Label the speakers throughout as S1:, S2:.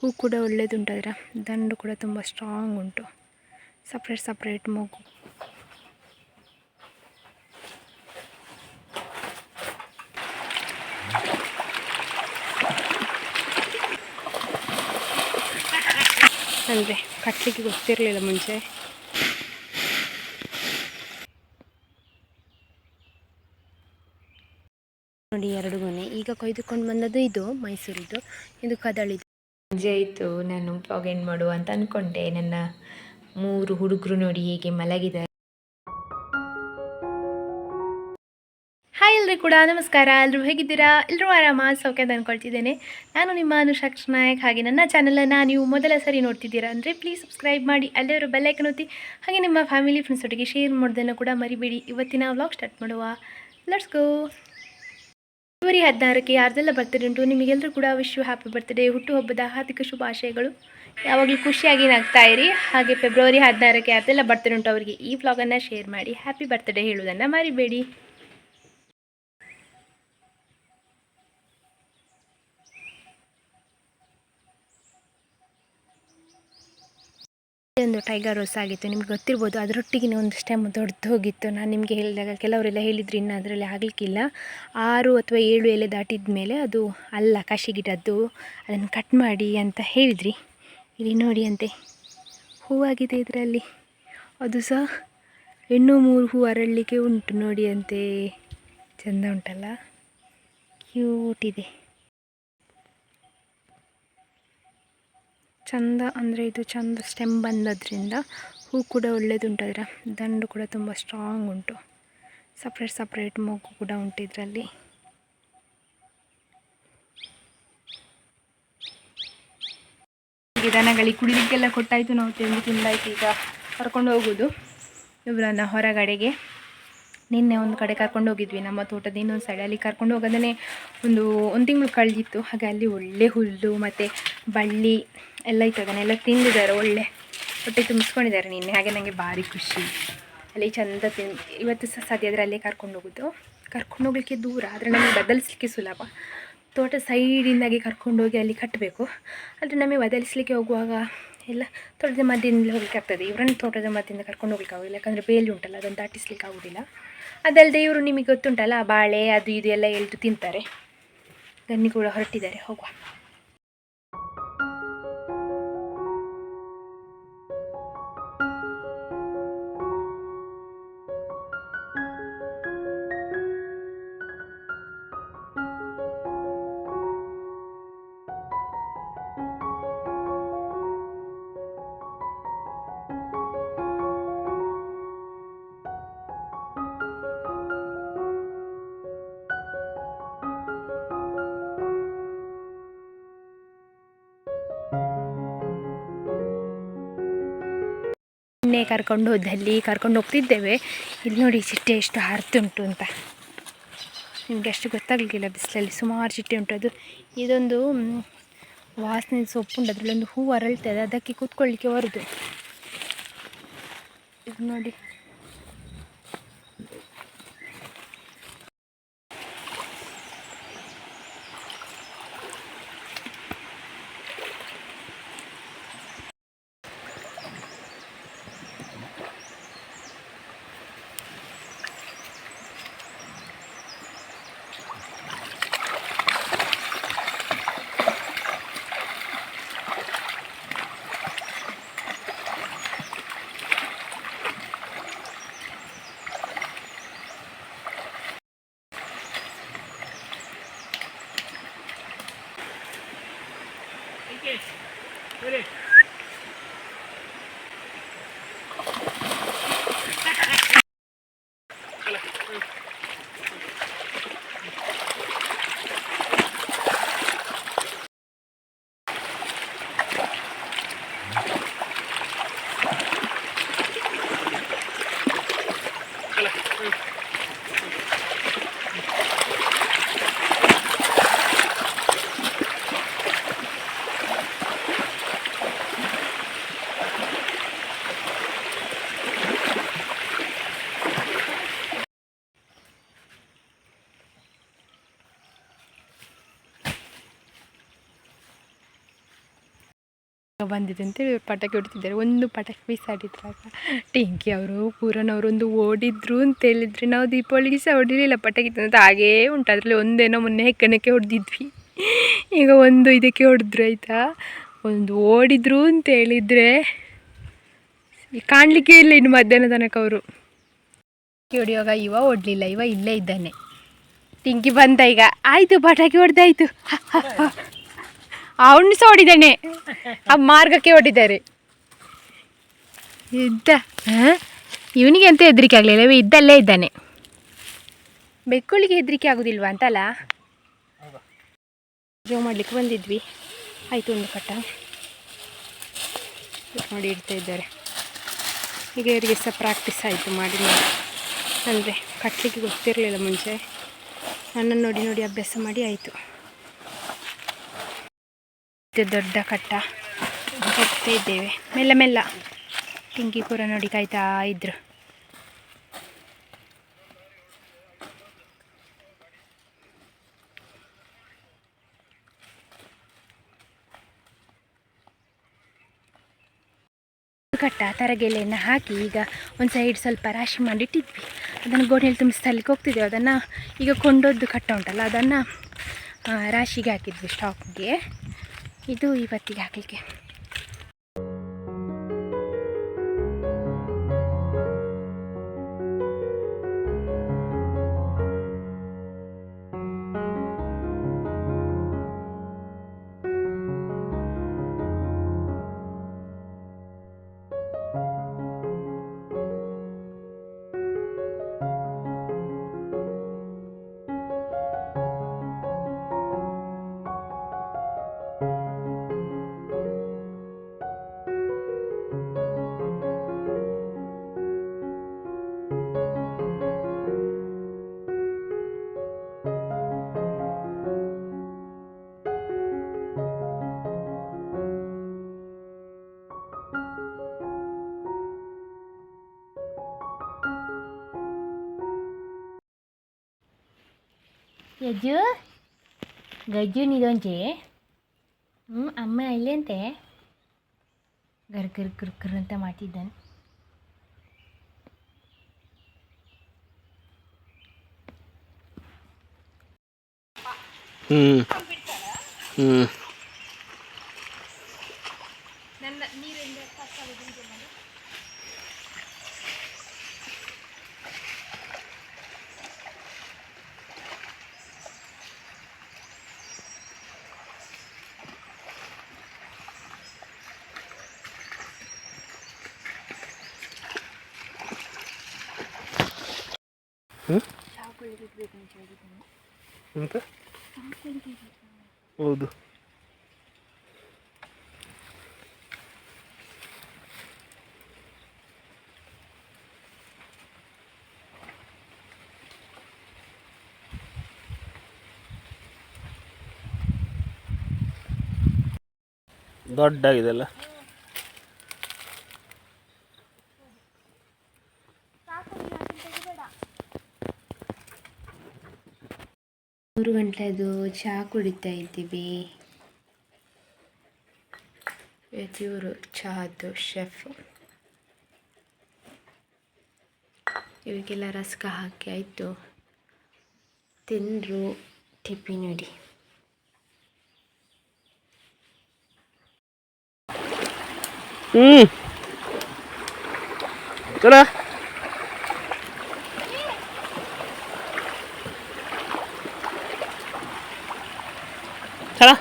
S1: ಹೂ ಕೂಡ ಒಳ್ಳೆಯದುಂಟು, ಅದರ ದಂಡು ಕೂಡ ತುಂಬ ಸ್ಟ್ರಾಂಗ್ ಉಂಟು. ಸಪ್ರೇಟ್ ಮೂಗು. ಅಂದರೆ ಕಟ್ಟಲಿಕ್ಕೆ ಗೊತ್ತಿರಲಿಲ್ಲ ಮುಂಚೆ. ನೋಡಿ 2 ಗೊನೆ ಈಗ ಕೊಯ್ದುಕೊಂಡು ಬಂದದ್ದು. ಇದು ಮೈಸೂರಿದ್ದು, ಇದು ಕದಳಿದು.
S2: ಸಂಜೆ ಆಯಿತು, ನಾನು ಬ್ಲಾಗ್ ಎಂಡ್ ಮಾಡುವ ಅಂತ ಅಂದ್ಕೊಂಡೆ. ನನ್ನ 3 ಹುಡುಗರು ನೋಡಿ ಹೇಗೆ ಮಲಗಿದ್ದಾರೆ.
S1: ಹಾಯ್ ಎಲ್ರಿಗೂ ಕೂಡ ನಮಸ್ಕಾರ. ಎಲ್ಲರೂ ಹೇಗಿದ್ದೀರಾ? ಎಲ್ಲರೂ ಆರಾಮ ಸೌಖ್ಯ ಅಂತ ಅಂದ್ಕೊಳ್ತಿದ್ದೇನೆ. ನಾನು ನಿಮ್ಮ ಅನುಷಾಕ್ಷ ನಾಯಕ್. ಹಾಗೆ ನನ್ನ ಚಾನಲನ್ನು ನೀವು ಮೊದಲ ಸರಿ ನೋಡ್ತಿದ್ದೀರಾ ಅಂದರೆ ಪ್ಲೀಸ್ ಸಬ್ಸ್ಕ್ರೈಬ್ ಮಾಡಿ, ಅಲ್ಲಿವರು ಬೆಲ್ಲೈಕನ್ ಒತ್ತಿ, ಹಾಗೆ ನಿಮ್ಮ ಫ್ಯಾಮಿಲಿ ಫ್ರೆಂಡ್ಸ್ ಒಟ್ಟಿಗೆ ಶೇರ್ ಮಾಡೋದನ್ನು ಕೂಡ ಮರಿಬೇಡಿ. ಇವತ್ತಿನ ವ್ಲಾಗ್ ಸ್ಟಾರ್ಟ್ ಮಾಡುವ. Let's go. ಫೆಬ್ರವರಿ 16ಕ್ಕೆ ಯಾರ್ದೆಲ್ಲ ಬರ್ತ್ಡೇ ಉಂಟು ನಿಮಗೆಲ್ಲರೂ ಕೂಡ ಹ್ಯಾಪಿ ಬರ್ತ್ಡೇ, ಹುಟ್ಟುಹಬ್ಬದ ಹಾರ್ದಿಕ ಶುಭಾಶಯಗಳು. ಯಾವಾಗಲೂ ಖುಷಿಯಾಗಿ ನಗ್ತಾ ಇರಿ. ಹಾಗೆ ಫೆಬ್ರವರಿ 16ಕ್ಕೆ ಯಾರ್ದೆಲ್ಲ ಬರ್ತ್ಡೇ ಉಂಟು ಅವರಿಗೆ ಈ ವ್ಲಾಗನ್ನು ಶೇರ್ ಮಾಡಿ ಹ್ಯಾಪಿ ಬರ್ತ್ಡೇ ಹೇಳುವುದನ್ನು ಮರಿಬೇಡಿ. ಒಂದು ಟೈಗರ್ ರೋಸ್ ಆಗಿತ್ತು, ನಿಮ್ಗೆ ಗೊತ್ತಿರ್ಬೋದು. ಅದರೊಟ್ಟಿಗೆ ಒಂದು ಸ್ಟೆಮ್ ದೊಡ್ಡದು ಹೋಗಿತ್ತು. ನಾನು ನಿಮಗೆ ಹೇಳಿದಾಗ ಕೆಲವರೆಲ್ಲ ಹೇಳಿದ್ರು ಇನ್ನು ಅದರಲ್ಲಿ ಆಗಲಿಕ್ಕಿಲ್ಲ. 6 ಅಥವಾ 7 ಎಲೆ ದಾಟಿದ ಮೇಲೆ ಅದು ಅಲ್ಲ ಕಷಿ ಗಿಡದ್ದು, ಅದನ್ನು ಕಟ್ ಮಾಡಿ ಅಂತ ಹೇಳಿದ್ರಿ. ಇಲ್ಲಿ ನೋಡಿ ಅಂತೆ ಹೂವಾಗಿದೆ ಇದರಲ್ಲಿ. ಅದು ಸಹ ಇನ್ನೂ 3 ಹೂ ಅರಳಲಿಕ್ಕೆ ಉಂಟು ನೋಡಿ ಅಂತೆ. ಚೆಂದ ಉಂಟಲ್ಲ, ಕ್ಯೂಟ್ ಇದೆ. ಚಂದ ಅಂದರೆ ಇದು ಚಂದ ಸ್ಟೆಮ್ ಬಂದದ್ರಿಂದ ಹೂ ಕೂಡ ಒಳ್ಳೆಯದುಂಟು, ಅದರ ದಂಡು ಕೂಡ ತುಂಬ ಸ್ಟ್ರಾಂಗ್ ಉಂಟು. ಸಪ್ರೇಟ್ ಮೂಗು ಕೂಡ ಉಂಟು ಇದರಲ್ಲಿ. ದನಗಳಿಗೆ ಕುಡಿಲಿಕ್ಕೆಲ್ಲ ಕೊಟ್ಟಾಯಿತು, ನಾವು ತಿಂದಾಯಿತು. ಈಗ ಕರ್ಕೊಂಡು ಹೋಗೋದು ಇವರನ್ನು ಹೊರಗಡೆಗೆ. ನಿನ್ನೆ ಒಂದು ಕಡೆ ಕರ್ಕೊಂಡು ಹೋಗಿದ್ವಿ, ನಮ್ಮ ತೋಟದ ಇನ್ನೊಂದು ಸೈಡ್. ಅಲ್ಲಿ ಕರ್ಕೊಂಡು ಹೋಗೋದೇ ಒಂದು ತಿಂಗಳು ಕಳೆದಿತ್ತು. ಹಾಗೆ ಅಲ್ಲಿ ಒಳ್ಳೆ ಹುಲ್ಲು ಮತ್ತು ಬಳ್ಳಿ ಎಲ್ಲ ಇತ್ತು, ಅದನ್ನೆಲ್ಲ ತಿಂದಿದ್ದಾರೆ. ಒಳ್ಳೆ ಹೊಟ್ಟೆ ತುಂಬಿಸ್ಕೊಂಡಿದ್ದಾರೆ ನಿನ್ನೆ. ಹಾಗೆ ನನಗೆ ಭಾರಿ ಖುಷಿ. ಅಲ್ಲಿ ಚಂದ ಇವತ್ತು ಸಹ ಸದ್ಯ ಅಲ್ಲೇ ಕರ್ಕೊಂಡು ಹೋಗೋದು. ಕರ್ಕೊಂಡು ಹೋಗಲಿಕ್ಕೆ ದೂರ, ಆದರೆ ನಮಗೆ ಬದಲಿಸಲಿಕ್ಕೆ ಸುಲಭ. ತೋಟ ಸೈಡಿಂದಾಗಿ ಕರ್ಕೊಂಡು ಹೋಗಿ ಅಲ್ಲಿ ಕಟ್ಟಬೇಕು. ಆದರೆ ನಮಗೆ ಬದಲಿಸಲಿಕ್ಕೆ ಹೋಗುವಾಗ ಎಲ್ಲ ತೋಟದ ಮಧ್ಯದಿಂದ ಹೋಗ್ಲಿಕ್ಕೆ ಆಗ್ತದೆ. ಇವರನ್ನು ತೋಟದ ಮಧ್ಯದಿಂದ ಕರ್ಕೊಂಡು ಹೋಗ್ಲಿಕ್ಕೆ ಆಗೋದಿಲ್ಲ, ಯಾಕಂದರೆ ಬೇಲಿ ಉಂಟಲ್ಲ, ಅದನ್ನು ದಾಟಿಸ್ಲಿಕ್ಕೆ ಆಗೋದಿಲ್ಲ. ಅದಲ್ಲದೆ ಇವರು ನಿಮಗೆ ಗೊತ್ತುಂಟಲ್ಲ, ಬಾಳೆ ಅದು ಇದು ಎಲ್ಲ ಎಳೆದು ತಿಂತಾರೆ. ಗನ್ನಿ ಕೂಡ ಹೊರಟಿದ್ದಾರೆ, ಹೋಗುವ. ಕರ್ಕೊಂಡು ಹೋದಲ್ಲಿ ಕರ್ಕೊಂಡು ಹೋಗ್ತಿದ್ದೇವೆ. ಇಲ್ಲಿ ನೋಡಿ ಚಿಟ್ಟೆ ಎಷ್ಟು ಹಾರುತ್ತುಂಟು ಅಂತ. ನಿಮಗೆ ಅಷ್ಟು ಗೊತ್ತಾಗಲಿಕ್ಕಿಲ್ಲ, ಬಿಸಿಲಲ್ಲಿ ಸುಮಾರು ಚಿಟ್ಟೆ ಉಂಟು. ಅದು ಇದೊಂದು ವಾಸನೆ ಸೊಪ್ಪುಂಟು, ಅದರಲ್ಲೊಂದು ಹೂ ಅರಳ್ತದೆ, ಅದಕ್ಕೆ ಕೂತ್ಕೊಳ್ಳಿಕ್ಕೆ ಬರೋದು. ಇದು ನೋಡಿ, ಬಂದಿದೆ ಅಂತೇಳಿ ಪಟಾಕಿ ಹೊಡಿತಿದ್ದಾರೆ. ಒಂದು ಪಟಾಕಿ ಬೀಸಾಡಿದ್ರಾಗ ಟಿಂಕಿ ಅವರು ಪೂರನವರು ಒಂದು ಓಡಿದ್ರು ಅಂತ ಹೇಳಿದ್ರೆ, ನಾವು ದೀಪಾವಳಿಗೆ ಸಹ ಹೊಡಿಲಿಲ್ಲ ಪಟಾಕಿ ಅಂತ ಹಾಗೇ ಉಂಟು. ಅದರಲ್ಲಿ ಒಂದೇನೋ ಮೊನ್ನೆ ಹೆಕ್ಕನಕ್ಕೆ ಹೊಡೆದಿದ್ವಿ, ಈಗ ಒಂದು ಇದಕ್ಕೆ ಹೊಡೆದ್ರು ಆಯಿತಾ. ಒಂದು ಓಡಿದ್ರು ಅಂತ ಹೇಳಿದರೆ ಕಾಣಲಿಕ್ಕೆ ಇಲ್ಲ ಇನ್ನು ಮಧ್ಯಾಹ್ನ ತನಕ ಅವರು. ಹೊಡಿಯುವಾಗ ಇವ ಓಡಲಿಲ್ಲ, ಇವ ಇಲ್ಲೇ ಇದ್ದಾನೆ. ಟಿಂಕಿ ಬಂದ ಈಗ, ಆಯಿತು ಪಟಾಕಿ ಹೊಡೆದಾಯ್ತು. ಅವನು ಸಹ ಹೊಡಿದ್ದಾನೆ, ಆ ಮಾರ್ಗಕ್ಕೆ ಹೊಡಿದ್ದಾರೆ. ಇದ್ದ ಇವನಿಗೆ ಅಂತ ಹೆದರಿಕೆ ಆಗಲಿಲ್ಲ, ಇವ ಇದ್ದಲ್ಲೇ ಇದ್ದಾನೆ. ಬೆಕ್ಕುಳಿಗೆ ಹೆದರಿಕೆ ಆಗೋದಿಲ್ವಾ ಅಂತಲ್ಲ. ಜೋ ಮಾಡಲಿಕ್ಕೆ ಬಂದಿದ್ವಿ, ಆಯಿತು ಒಂದು ಕಟ್ಟ ನೋಡಿ ಇಡ್ತಾ ಇದ್ದಾರೆ. ಈಗ ಇವರಿಗೆ ಸಹ ಪ್ರಾಕ್ಟೀಸ್ ಆಯಿತು ಮಾಡಿ ನೋಡಿ. ಅಂದರೆ ಕಟ್ಟಲಿಕ್ಕೆ ಗೊತ್ತಿರಲಿಲ್ಲ ಮುಂಚೆ, ನನ್ನನ್ನು ನೋಡಿ ನೋಡಿ ಅಭ್ಯಾಸ ಮಾಡಿ ಆಯಿತು. ದೊಡ್ಡ ಕಟ್ಟ ಕಟ್ತಾ ಇದ್ದೇವೆ ಮೆಲ್ಲ ಮೆಲ್ಲ. ಟಿಂಕಿ ಕೂಡ ನೋಡಿ ಕಾಯ್ತಾ ಇದ್ರು. ಕಟ್ಟ ತರಗೆಲೆಯನ್ನು ಹಾಕಿ ಈಗ ಒಂದು ಸೈಡ್ ಸ್ವಲ್ಪ ರಾಶಿ ಮಾಡಿಟ್ಟಿದ್ವಿ. ಅದನ್ನು ಗೋಣಿಯಲ್ಲಿ ತುಂಬಿಸ್ತಲಿಕ್ಕೆ ಹೋಗ್ತಿದ್ದೇವೆ. ಅದನ್ನು ಈಗ ಕೊಂಡೊದ್ದು ಕಟ್ಟ ಉಂಟಲ್ಲ, ಅದನ್ನು ರಾಶಿಗೆ ಹಾಕಿದ್ವಿ ಸ್ಟಾಕ್ಗೆ. ಇದು ಇವತ್ತಿಗೆ ಹಾಕಲಿಕ್ಕೆ. ಯಜ್ಜು ಗಜ್ಜು ನಿದೊಂಚೆ ಅಮ್ಮ ಇಲ್ಲೇ ಅಂತೆ ಗರ್ಗರ್ ಗರ್ಗರ್ ಅಂತ ಮಾಡ್ತಿದ್ದಾನೆ. ನನ್ನ ನೀರಿಂದ
S3: ಅಂತ ಹೌದು. ದೊಡ್ಡಾಗಿದೆಲ್ಲ.
S1: ಮೂರು ಗಂಟೆದು ಚಹಾ ಕುಡಿತಾ ಇದ್ದೀವಿ. ಇವರು ಚಹಾದು ಶೆಫ್. ಇವರಿಗೆಲ್ಲ ರಸ್ಕ ಹಾಕಿ ಆಯಿತು, ತಿಂದರು. ಟಿಪ್ಪಿ ನೋಡಿ.
S3: ಚಲೋ ಚಲೋ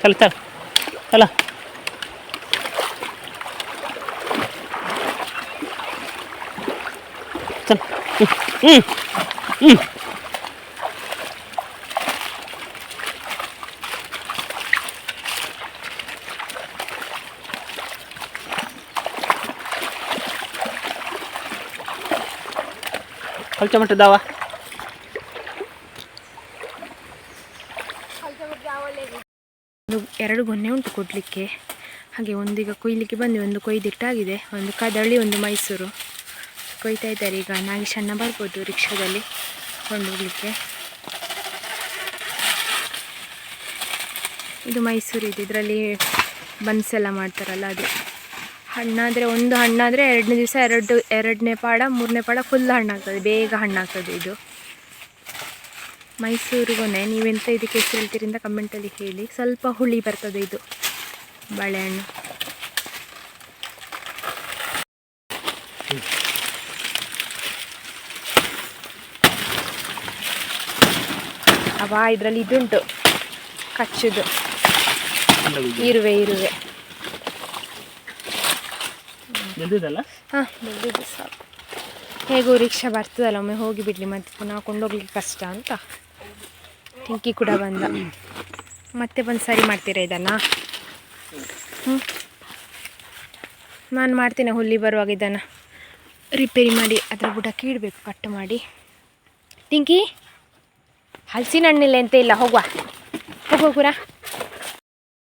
S3: चल चल चला चल चमट दावा
S1: ಎರಡು ಗೊನೆ ಉಂಟು ಕೊಡಲಿಕ್ಕೆ. ಹಾಗೆ ಒಂದೀಗ ಕೊಯ್ಲಿಕ್ಕೆ ಬಂದು ಒಂದು ಕೊಯ್ದಿಟ್ಟಾಗಿದೆ, ಒಂದು ಕದಳಿ ಒಂದು ಮೈಸೂರು ಕೊಯ್ತಾ ಇದ್ದಾರೆ. ಈಗ ನಾಗೇಶ್ ಅಣ್ಣ ಬರ್ಬೋದು ರಿಕ್ಷಾದಲ್ಲಿ ಕೊಂಡೋಗ್ಲಿಕ್ಕೆ. ಇದು ಮೈಸೂರು ಇದು, ಇದರಲ್ಲಿ ಬನ್ಸೆಲ್ಲ ಮಾಡ್ತಾರಲ್ಲ ಅದು. ಹಣ್ಣಾದರೆ ಒಂದು ಹಣ್ಣಾದರೆ ಎರಡನೇ ದಿವಸ ಎರಡನೇ ಪಾಡ ಮೂರನೇ ಪಾಡ ಫುಲ್ ಹಣ್ಣಾಗ್ತದೆ, ಬೇಗ ಹಣ್ಣಾಗ್ತದೆ ಇದು ಮೈಸೂರು ಗೊನೆ. ನೀವೆಂತ ಇದಕ್ಕೆ ಹೆಸರು ಹೇಳ್ತೀರಿ ಅಂತ ಕಮೆಂಟಲ್ಲಿ ಹೇಳಿ. ಸ್ವಲ್ಪ ಹುಳಿ ಬರ್ತದೆ ಇದು ಬಾಳೆಹಣ್ಣು. ಇದರಲ್ಲಿ ಇದುಂಟು ಕಚ್ಚುದು, ಇರುವೆ
S3: ಬೆಳೆದಿದ್ದಲ್ಲ.
S1: ಹಾಂ ಬೆಳೆದಿದ್ದು ಸಾಕು. ಹೇಗೂ ರಿಕ್ಷಾ ಬರ್ತದಲ್ಲ, ಒಮ್ಮೆ ಹೋಗಿ ಬಿಡಲಿ, ಮತ್ತೆ ಪುನಃ ಕೊಂಡೋಗ್ಲಿಕ್ಕೆ ಕಷ್ಟ ಅಂತ. ಟಿಂಕಿ ಕೂಡ ಬಂದ, ಮತ್ತೆ ಬಂದು ಸರಿ ಮಾಡ್ತೀರಾ ಇದನ್ನು? ನಾನು ಮಾಡ್ತೇನೆ, ಹುಲ್ಲಿ ಬರುವಾಗ ಇದನ್ನು ರಿಪೇರಿ ಮಾಡಿ ಅದರ ಬುಡಕ್ಕೆ ಇಡಬೇಕು, ಕಟ್ ಮಾಡಿ. ಟಿಂಕಿ ಹಲಸಿನ ಹಣ್ಣಿಲ್ಲ ಎಂತ ಇಲ್ಲ, ಹೋಗುವ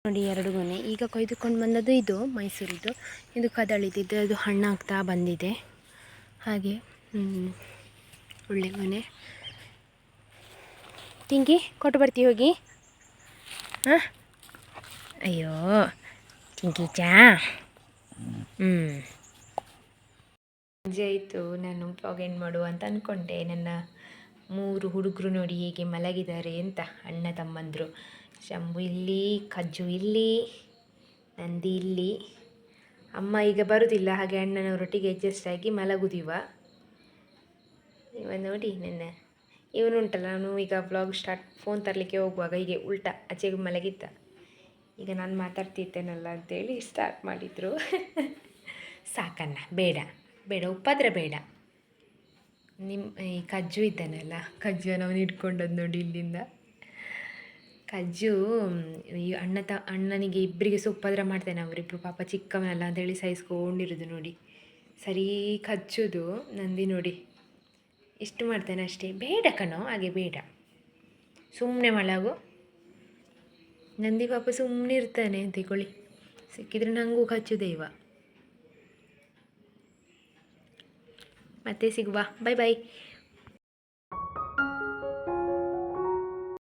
S1: ನೋಡಿ. 2 ಗೊನೆ ಈಗ ಕೊಯ್ದುಕೊಂಡು ಬಂದದ್ದು. ಇದು ಮೈಸೂರಿದ್ದು, ಇದು ಕದಳಿದ್ದು, ಅದು ಹಣ್ಣಾಗ್ತಾ ಬಂದಿದೆ. ಹಾಗೆ ಒಳ್ಳೆ ಗೊನೆ. ಟಿಂಕಿ ಕೊಟ್ಟು ಬರ್ತೀವಿ ಹೋಗಿ. ಹಾಂ ಅಯ್ಯೋ ಟಿಂಕಿ ಚಾ.
S2: ಸಂಜೆ ಆಯಿತು, ನಾನು ವ್ಲಾಗ್ ಮಾಡುವ ಅಂತ ಅಂದ್ಕೊಂಡೆ. ನನ್ನ 3 ಹುಡುಗರು ನೋಡಿ ಹೇಗೆ ಮಲಗಿದ್ದಾರೆ ಅಂತ, ಅಣ್ಣ ತಮ್ಮಂದರು. ಶಂಭು ಇಲ್ಲಿ, ಕಜ್ಜು ಇಲ್ಲಿ, ನಂದಿ ಇಲ್ಲಿ. ಅಮ್ಮ ಈಗ ಬರುವುದಿಲ್ಲ, ಹಾಗೆ ಅಣ್ಣನವರೊಟ್ಟಿಗೆ ಅಡ್ಜಸ್ಟ್ ಆಗಿ ಮಲಗುದಿವ. ಇವ ನೋಡಿ ಇವನುಂಟಲ್ಲ, ನಾನು ಈಗ ವ್ಲಾಗ್ ಫೋನ್ ತರಲಿಕ್ಕೆ ಹೋಗುವಾಗ ಹೀಗೆ ಉಲ್ಟಾ ಆಚೆಗೆ ಮಲಗಿದ್ದ. ಈಗ ನಾನು ಮಾತಾಡ್ತಿದ್ದೇನಲ್ಲ ಅಂತೇಳಿ ಸ್ಟಾರ್ಟ್ ಮಾಡಿದರು. ಸಾಕಣ್ಣ, ಬೇಡ ಉಪದ್ರ ಬೇಡ. ಈ ಕಜ್ಜು ಇದ್ದಾನಲ್ಲ, ಕಜ್ಜು ನಾವು ಹಿಡ್ಕೊಂಡದ್ದು ನೋಡಿ ಇಲ್ಲಿಂದ. ಕಜ್ಜು ಈ ಅಣ್ಣನಿಗೆ ಇಬ್ಬರಿಗೆ ಉಪದ್ರ ಮಾಡ್ತೇನೆ. ಅವರಿಬ್ಬರು ಪಾಪ ಚಿಕ್ಕವನಲ್ಲ ಅಂತೇಳಿ ಸಹಿಸ್ಕೊಂಡಿರೋದು ನೋಡಿ. ಸರಿ ಕಚ್ಚುದು. ನಂದಿ ನೋಡಿ ಇಷ್ಟು ಮಾಡ್ತೇನೆ ಅಷ್ಟೇ. ಬೇಡ ಕಣೋ, ಹಾಗೆ ಬೇಡ, ಸುಮ್ಮನೆ ಮಲಗು. ನಂದಿ ಪಾಪ ಸುಮ್ಮನೆ ಇರ್ತಾನೆ ಅಂತಿಕೊಳ್ಳಿ. ಸಿಕ್ಕಿದ್ರೆ ನನಗೂ ಕಚ್ಚುದೇ ಇವ. ಮತ್ತೆ ಸಿಗುವ, ಬಾಯ್ ಬಾಯ್.